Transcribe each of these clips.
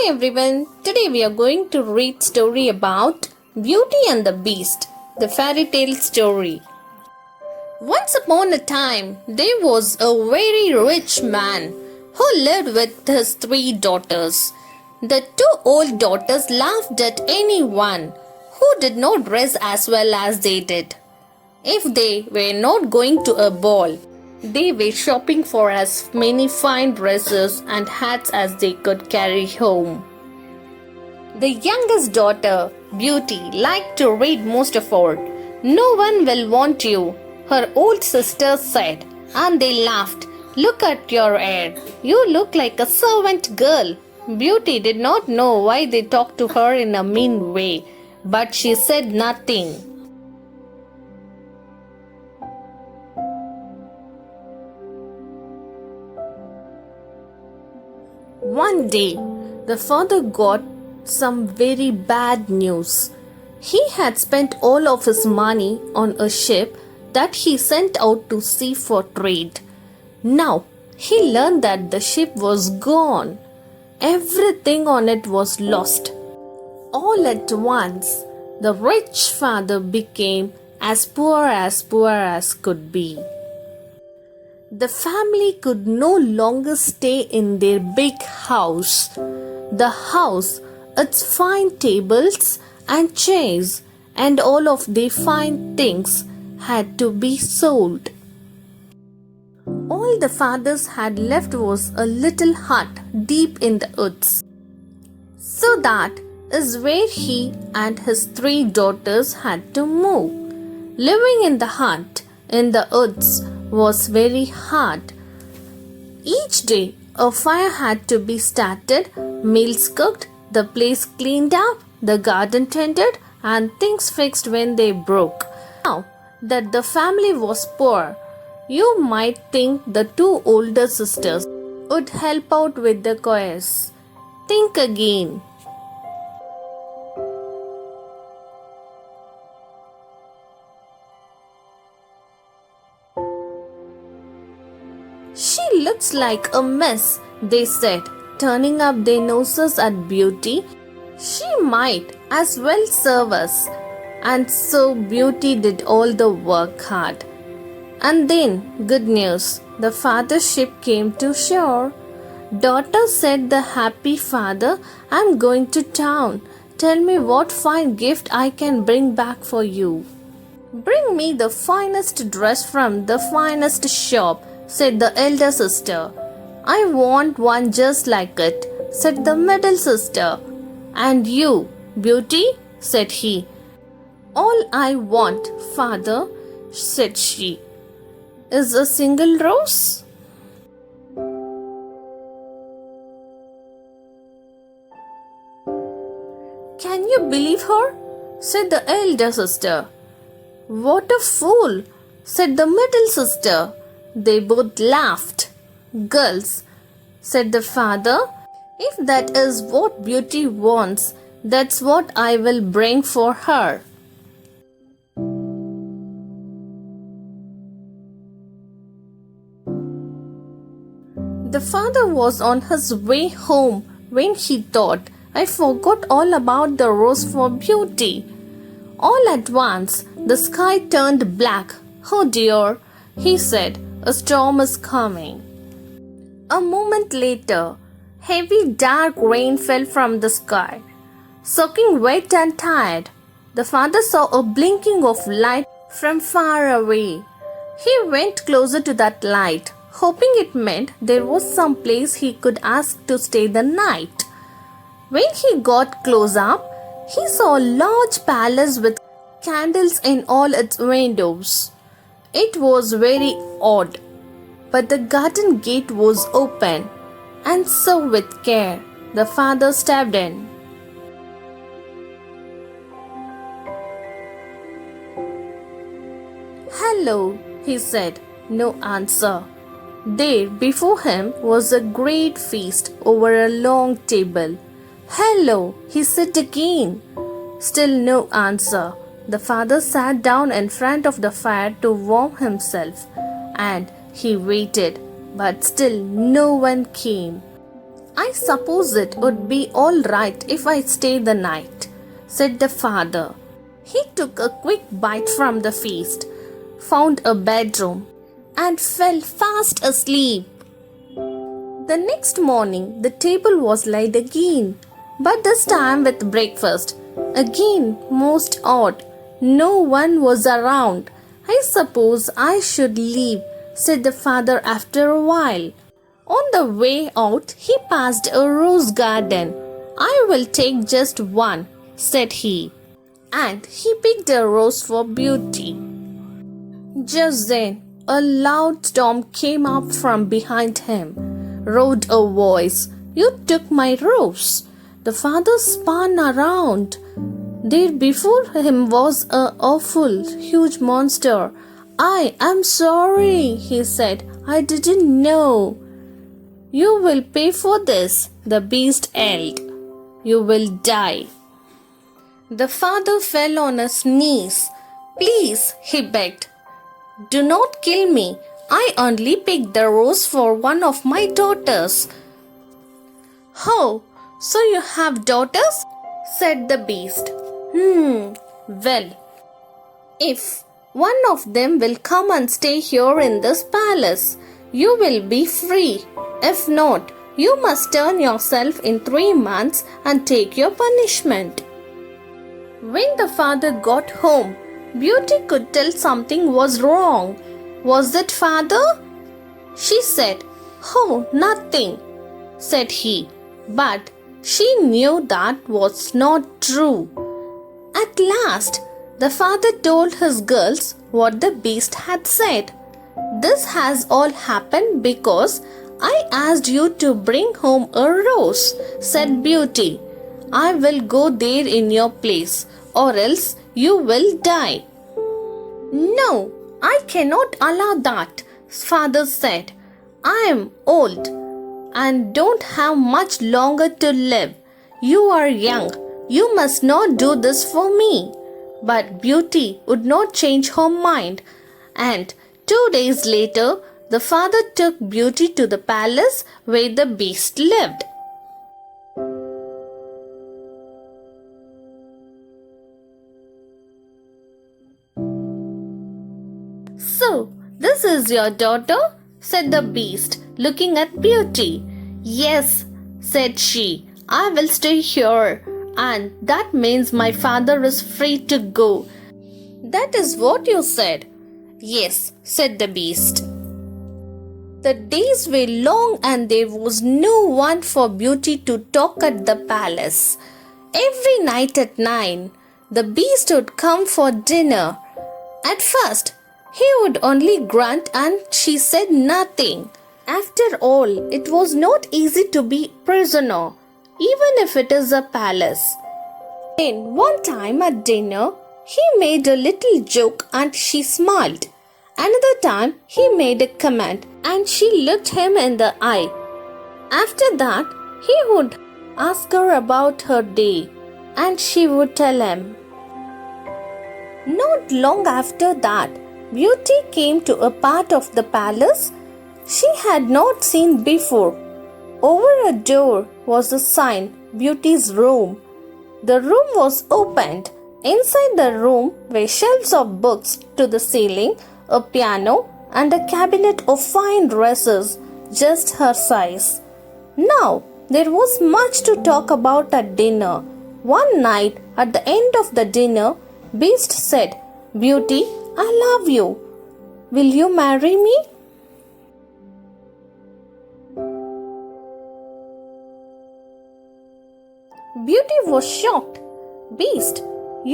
Hi everyone, today we are going to read story about Beauty and the Beast, the fairy tale story. Once upon a time, there was a very rich man who lived with his three daughters. The two old daughters laughed at anyone who did not dress as well as they did. If they were not going to a ball, they were shopping for as many fine dresses and hats as they could carry home. The youngest daughter, Beauty, liked to read most of all. "No one will want you," her old sister said, and they laughed. "Look at your hair. You look like a servant girl." Beauty did not know why they talked to her in a mean way, but she said nothing. One day, the father got some very bad news. He had spent all of his money on a ship that he sent out to sea for trade. Now, he learned that the ship was gone. Everything on it was lost. All at once, the rich father became as poor as could be. The family could no longer stay in their big house. The house, its fine tables and chairs, and all of their fine things had to be sold. All the fathers had left was a little hut deep in the woods. So that is where he and his three daughters had to move. Living in the hut in the woods was very hard. Each day a fire had to be started, meals cooked, the place cleaned up, the garden tended, and things fixed when they broke. Now that the family was poor, you might think the two older sisters would help out with the chores. Think again. "She looks like a mess," they said, turning up their noses at Beauty. "She might as well serve us." And so Beauty did all the work hard. And then, good news, the father's ship came to shore. Daughter said the happy father, "I'm going to town. Tell me what fine gift I can bring back for you." "Bring me the finest dress from the finest shop," said the elder sister. "I want one just like it," said the middle sister. "And you, Beauty?" said he. "All I want, father," said she, "is a single rose." "Can you believe her?" said the elder sister. "What a fool," said the middle sister. They both laughed. "Girls," said the father, "if that is what Beauty wants, that's what I will bring for her." The father was on his way home when he thought, "I forgot all about the rose for Beauty." All at once, the sky turned black. "Oh dear," he said, "a storm is coming." A moment later, heavy dark rain fell from the sky. Soaking wet and tired, the father saw a blinking of light from far away. He went closer to that light, hoping it meant there was some place he could ask to stay the night. When he got close up, he saw a large palace with candles in all its windows. It was very odd, but the garden gate was open, and so with care, the father stepped in. "Hello," he said. No answer. There before him was a great feast over a long table. "Hello," he said again. Still no answer. The father sat down in front of the fire to warm himself, and he waited, but still no one came. I suppose it would be all right if I stay the night, said the father. He took a quick bite from the feast, found a bedroom, and fell fast asleep. The next morning, the table was laid again, but this time with breakfast. Again, most odd. No one was around. I suppose I should leave, said the father after a while. On the way out, he passed a rose garden. I will take just one, said he. And he picked a rose for Beauty. Just then, a loud storm came up from behind him. Roared a voice, "You took my rose." The father spun around. There before him was an awful, huge monster. "I am sorry," he said. "I didn't know." "You will pay for this," the beast yelled. "You will die." The father fell on his knees. "Please," he begged, "do not kill me. I only picked the rose for one of my daughters." "Oh, so you have daughters?" said the beast. Well, if one of them will come and stay here in this palace, you will be free. If not, you must turn yourself in 3 months and take your punishment." When the father got home, Beauty could tell something was wrong. "Was it, father?" She said. "Oh, nothing," said he. But she knew that was not true. At last, the father told his girls what the beast had said. "This has all happened because I asked you to bring home a rose," said Beauty. "I will go there in your place, or else you will die." "No, I cannot allow that," father said. "I am old and don't have much longer to live. You are young. You must not do this for me." But Beauty would not change her mind, and 2 days later, the father took Beauty to the palace where the beast lived. "So, this is your daughter?" said the beast, looking at Beauty. "Yes," said she. "I will stay here, and that means my father is free to go." "That is what you said." "Yes," said the beast. The days were long and there was no one for Beauty to talk at the palace. Every night at 9, the beast would come for dinner. At first, he would only grunt and she said nothing. After all, it was not easy to be prisoner, even if it is a palace. Then one time at dinner, he made a little joke and she smiled. Another time, he made a comment and she looked him in the eye. After that, he would ask her about her day and she would tell him. Not long after that, Beauty came to a part of the palace she had not seen before. Over a door was a sign, "Beauty's Room." The room was opened. Inside the room were shelves of books to the ceiling, a piano, and a cabinet of fine dresses, just her size. Now, there was much to talk about at dinner. One night, at the end of the dinner, Beast said, "Beauty, I love you. Will you marry me?" Beauty was shocked. "Beast,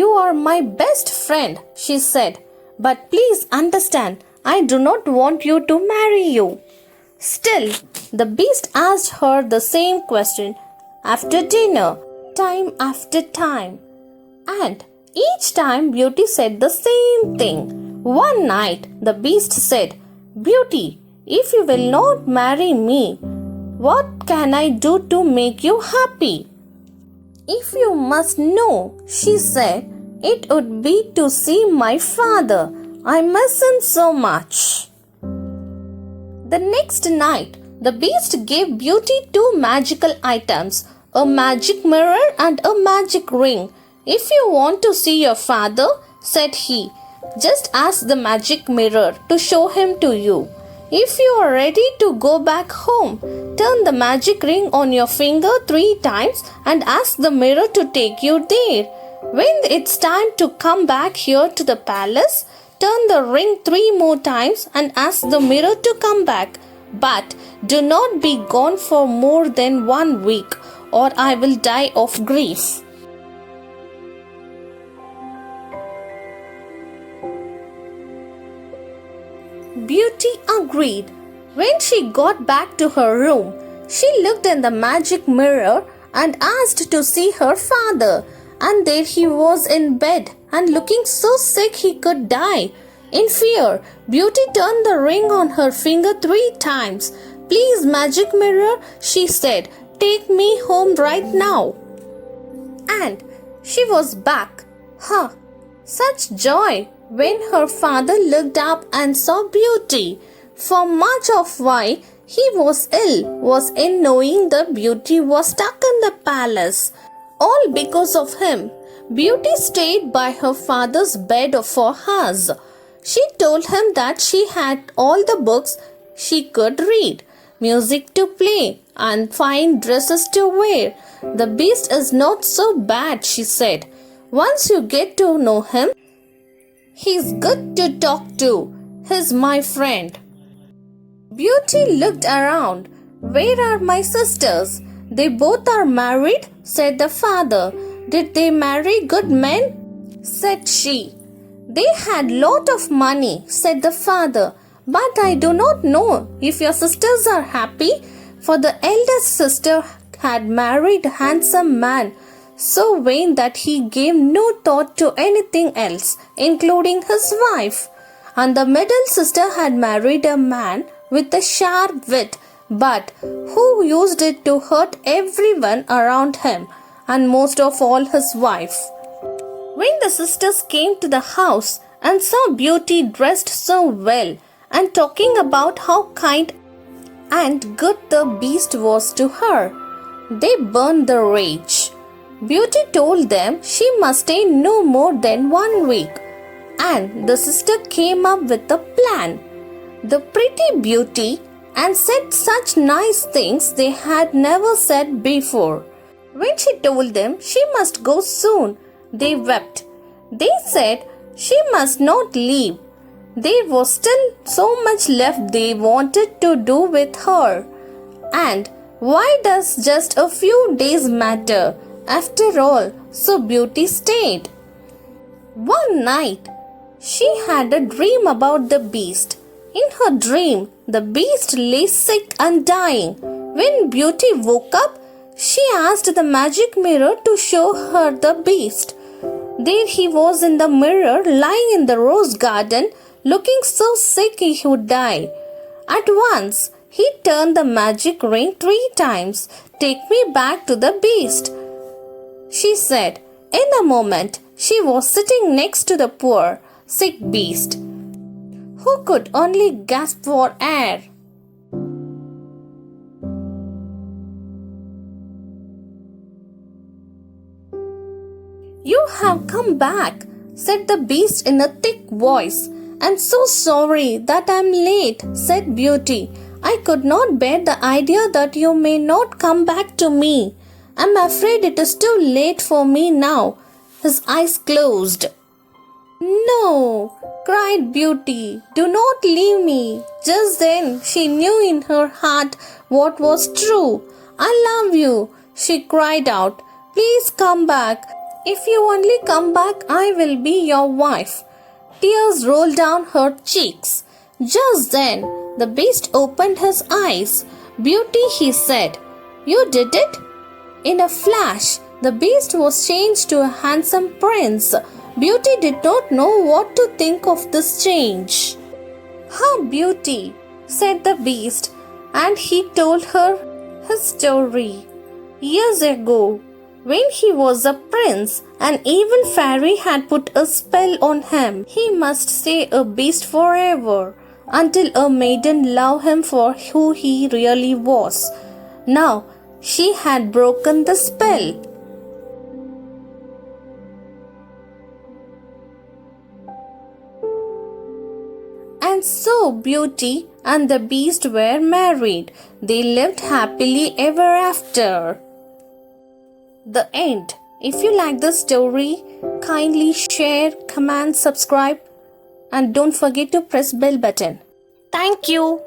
you are my best friend," she said. "But please understand, I do not want you to marry you." Still, the beast asked her the same question after dinner, time after time. And each time Beauty said the same thing. One night, the beast said, "Beauty, if you will not marry me, what can I do to make you happy?" "If you must know," she said, "it would be to see my father. I miss him so much." The next night, The beast gave Beauty two magical items, a magic mirror and a magic ring. If you want to see your father, said he, just ask the magic mirror to show him to you. If you are ready to go back home, turn the magic ring on your finger 3 times and ask the mirror to take you there. When it's time to come back here to the palace, turn the ring 3 more times and ask the mirror to come back. But do not be gone for more than 1 week, or I will die of grief. Beauty agreed. When she got back to her room, she looked in the magic mirror and asked to see her father. And there he was in bed and looking so sick he could die. In fear, Beauty turned the ring on her finger 3 times. Please, magic mirror, she said, take me home right now. And she was back. Such joy when her father looked up and saw Beauty. For much of why he was ill was in knowing that Beauty was stuck in the palace. All because of him. Beauty stayed by her father's bed for hours. She told him that she had all the books she could read, music to play, and fine dresses to wear. The beast is not so bad, she said. Once you get to know him, he's good to talk to. He's my friend. Beauty looked around. Where are my sisters? They both are married, said the father. Did they marry good men? Said she. They had lot of money, said the father. But I do not know if your sisters are happy, for the eldest sister had married a handsome man, so vain that he gave no thought to anything else, including his wife. And the middle sister had married a man with a sharp wit, but who used it to hurt everyone around him, and most of all his wife. When the sisters came to the house and saw Beauty dressed so well and talking about how kind and good the beast was to her, they burned the rage. Beauty told them she must stay no more than 1 week, and the sister came up with a plan. The pretty Beauty and said such nice things they had never said before. When she told them she must go soon, they wept. They said she must not leave. There was still so much left they wanted to do with her. And why does just a few days matter? After all, so Beauty stayed. One night, she had a dream about the beast. In her dream, the beast lay sick and dying. When Beauty woke up, she asked the magic mirror to show her the beast. There he was in the mirror, lying in the rose garden, looking so sick he would die. At once, he turned the magic ring 3 times. Take me back to the beast, she said. In a moment, she was sitting next to the poor, sick beast, who could only gasp for air. You have come back, said the beast in a thick voice. I'm so sorry that I'm late, said Beauty. I could not bear the idea that you may not come back to me. I'm afraid it is too late for me now. His eyes closed. No, cried Beauty, do not leave me. Just then she knew in her heart what was true. I love you, she cried out. Please come back. If you only come back, I will be your wife. Tears rolled down her cheeks. Just then, the beast opened his eyes. Beauty, he said, you did it? In a flash, the beast was changed to a handsome prince. Beauty did not know what to think of this change. How Beauty, said the beast, and he told her his story. Years ago, when he was a prince, an evil fairy had put a spell on him. He must stay a beast forever. until a maiden loved him for who he really was. Now she had broken the spell. And so Beauty and the Beast were married. They lived happily ever after. The end. If you like the story, kindly share, comment, subscribe, and don't forget to press bell button. Thank you.